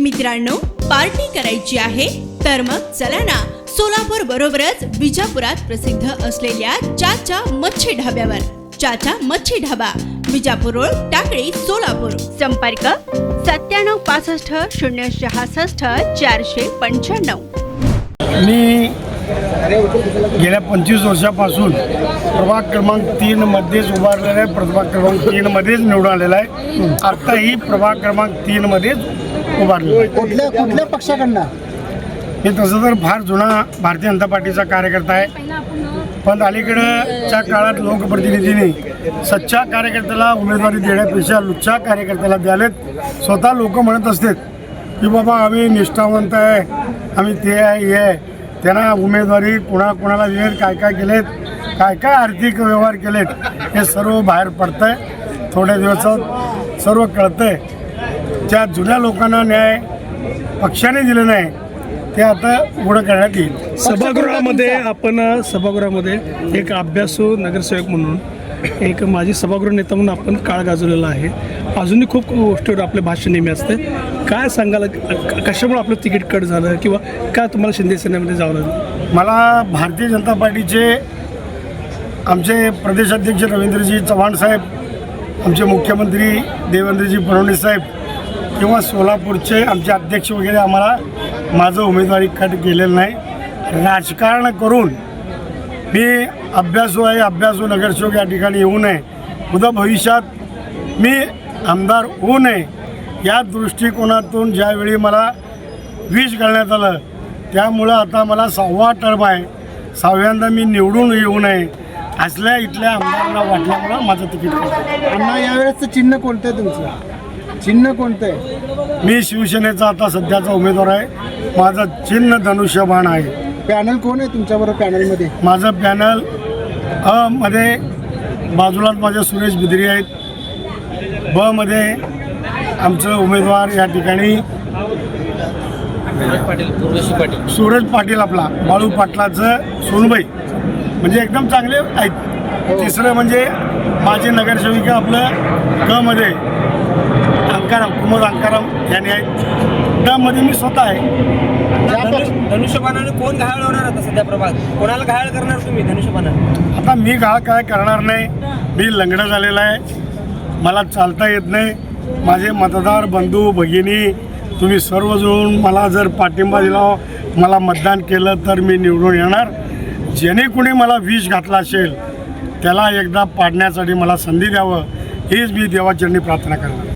मित्रांनो, पार्टी करायची आहे तर मग चला ना, सोलापूर बरोबरच विजापुरात प्रसिद्ध असलेल्या चाचा मच्छी ढाब्यावर. चाचा मच्छी ढाबा, विजापूर रोड, टाकळी, सोलापूर. संपर्क 9765 066 495. मी गेल्या 25 वर्षापासून प्रभाग क्रमांक 3 मध्येच उभारलेला आहे. प्रभाग क्रमांक 3 मध्येच निवडून आलेला आहे. आत्ताही प्रभाग क्रमांक 3 मध्येच उभारलेला आहे. कुठल्या पक्षाकडनं? मी तसं तर फार जुना भारतीय जनता पार्टीचा कार्यकर्ता आहे, पण अलीकडच्या काळात लोकप्रतिनिधींनी सच्चा कार्यकर्त्याला उमेदवारी देण्यापेक्षा लुच्चा कार्यकर्त्याला द्यालेत. स्वतः लोक म्हणत असतात की बाबा आम्ही निष्ठावंत आहे, आम्ही ते आहे हे आहे. त्यांना उमेदवारी कोणाला दिलेत, काय काय केलेत, काय काय आर्थिक व्यवहार केलेत, हे सर्व बाहेर पडतं आहे. थोड्या दिवसात सर्व कळतं आहे. ज्या जुन्या लोकांना न्याय पक्षाने दिलं नाही ते आता उघडं करण्यात येईल. सभागृहामध्ये एक अभ्यासू नगरसेवक म्हणून, एक माजी सभागृह नेता म्हणून आपण काळ गाजवलेला आहे. अजूनही खूप गोष्टीवर आपले भाष्य नेहमी असते. काय सांगाल, कशामुळे आपलं तिकीट कट झालं किंवा काय तुम्हाला शिंदे सेनेमध्ये जावं लागलं? मला भारतीय जनता पार्टीचे आमचे प्रदेशाध्यक्ष रवींद्रजी चव्हाण साहेब, आमचे मुख्यमंत्री देवेंद्रजी फडणवीस साहेब किंवा सोलापूरचे आमचे अध्यक्ष वगैरे आम्हाला माझं उमेदवारी कट केलेलं नाही. राजकारण करून मी अभ्यासू नगरसेवक या ठिकाणी येऊ नये, उद्या भविष्यात मी आमदार होऊ नये या दृष्टिकोनातून ज्यावेळी मला विष घालण्यात आलं, त्यामुळं आता मला 6वा टर्म आहे. 6व्यांदा मी निवडून येऊ नये असल्या इथल्या आमदारांना वाटल्यामुळं माझं तिकीट काढलं. अण्णा, यावेळेसचं चिन्ह कोणतं आहे तुमचं? चिन्ह कोणतं आहे? मी शिवसेनेचा आता सध्याचा उमेदवार आहे. माझं चिन्ह धनुष्यबाण आहे. पॅनल कोण आहे तुमच्याबरोबर पॅनलमध्ये? माझं पॅनल मध्ये बाजूलाच माझे सुरेश बिद्री आहेत. मध्ये आमचं उमेदवार या ठिकाणी सूरज पाटील, आपला बाळू पाटलाचं सोनबाई, म्हणजे एकदम चांगले आहेत. तिसरं म्हणजे माझे नगरसेविका आपलं मध्ये अंकाराम, कुमार अंकाराम यांनी आहेत. मध्ये मी स्वतः आहे. धनुष्यबाणाने कोण घायल होणार आता सध्या प्रभाग? कोणाला घायल करणार तुम्ही धनुष्यबाणाने? आता मी काय करणार नाही. मी लंगडा झालेला आहे, मला चालता येत नाही. माझे मतदार बंधू भगिनी, तुम्ही सर्वजण मला जर पाठिंबा दिला, मला मतदान केलं तर मी निवडून येणार. ज्याने कोणी मला विष घातला असेल त्याला एकदा पाडण्यासाठी मला संधी द्यावं, हीच मी देवाचरणी प्रार्थना करणार.